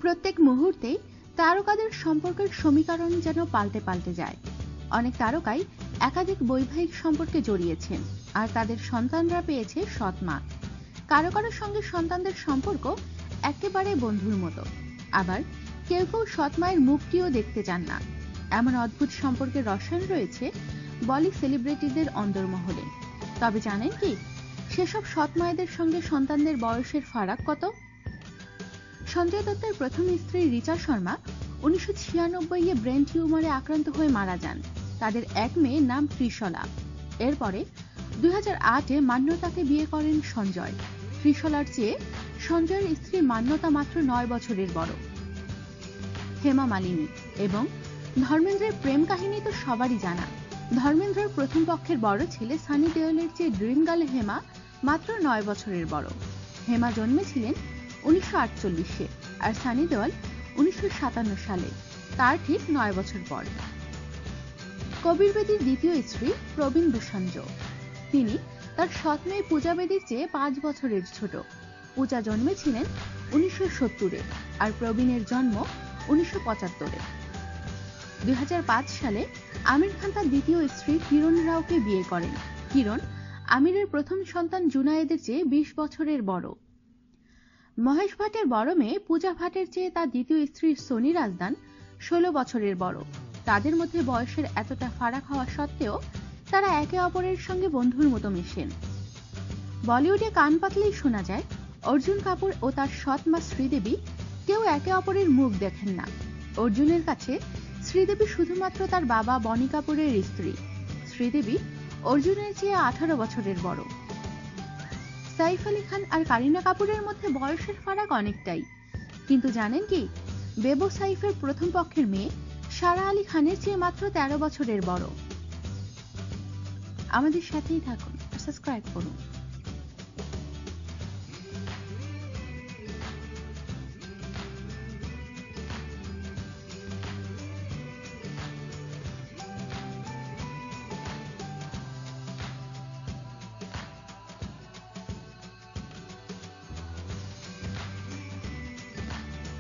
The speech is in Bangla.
প্রত্যেক মুহূর্তেই তারকাদের সম্পর্কের সমীকরণ যেন পাল্টে পাল্টে যায়। অনেক তারকাই একাধিক বৈবাহিক সম্পর্কে জড়িয়েছেন, আর তাদের সন্তানরা পেয়েছে সৎ মা। কারো কারোর সঙ্গে সন্তানদের সম্পর্ক একেবারে বন্ধুর মতো, আবার কেউ কেউ সৎ মায়ের মুখটিও দেখতে চান না। এমন অদ্ভুত সম্পর্কের রসায়ন রয়েছে বলি সেলিব্রিটিদের অন্দরমহলে। তবে জানেন কি, সেসব সৎ মায়েদের সঙ্গে সন্তানদের বয়সের ফারাক কত? সঞ্জয় দত্তের প্রথম স্ত্রী রিচা শর্মা 1996-এ ব্রেন টিউমারে আক্রান্ত হয়ে মারা যান। তাদের এক মেয়ে নাম ত্রিশলা। এরপরে 2008-এ মান্যতাকে বিয়ে করেন সঞ্জয়। ত্রিশলার চেয়ে সঞ্জয়ের স্ত্রী মান্যতা মাত্র 9 বছরের বড়। হেমা মালিনী এবং ধর্মেন্দ্রের প্রেম কাহিনী তো সবারই জানা। ধর্মেন্দ্রের প্রথম পক্ষের বড় ছেলে সানি দেওলের চেয়ে ড্রিম গার্ল হেমা মাত্র 9 বছরের বড়। হেমা জন্মেছিলেন 1948-এ আর সানি দেওল 1957 সালে, তার ঠিক 9 বছর পর। কবির বেদীর দ্বিতীয় স্ত্রী প্রবীণ দুসাঞ্জ। তিনি তার সৎ মেয়ে পূজা বেদীর চেয়ে 5 বছরের ছোট। পূজা জন্মেছিলেন 1970-এ আর প্রবীণের জন্ম 1975-এ। 2005 সালে আমির খান তার দ্বিতীয় স্ত্রী কিরণ রাওকে বিয়ে করেন। কিরণ আমিরের প্রথম সন্তান জুনায়েদের চেয়ে 20 বছরের বড়। মহেশ ভাটের বড় মেয়ে পূজা ভাটের চেয়ে তার দ্বিতীয় স্ত্রী সোনি রাজদান 16 বছরের বড়। তাদের মধ্যে বয়সের এতটা ফারাক হওয়া সত্ত্বেও তারা একে অপরের সঙ্গে বন্ধুর মতো মেশেন। বলিউডে কান পাতলেই শোনা যায় অর্জুন কাপুর ও তার সৎ মা শ্রীদেবী কেউ একে অপরের মুখ দেখেন না। অর্জুনের কাছে শ্রীদেবী শুধুমাত্র তার বাবা বনি কাপুরের স্ত্রী। শ্রীদেবী অর্জুনের চেয়ে 18 বছরের বড়। সাইফ আলী খান আর কারিনা কাপুরের মধ্যে বয়সের ফারাক অনেকটাই, কিন্তু জানেন কি, বেবো সাইফের প্রথম পক্ষের মেয়ে সারা আলী খানের চেয়ে মাত্র 13 বছরের বড়। আমাদের সাথেই থাকুন, সাবস্ক্রাইব করুন।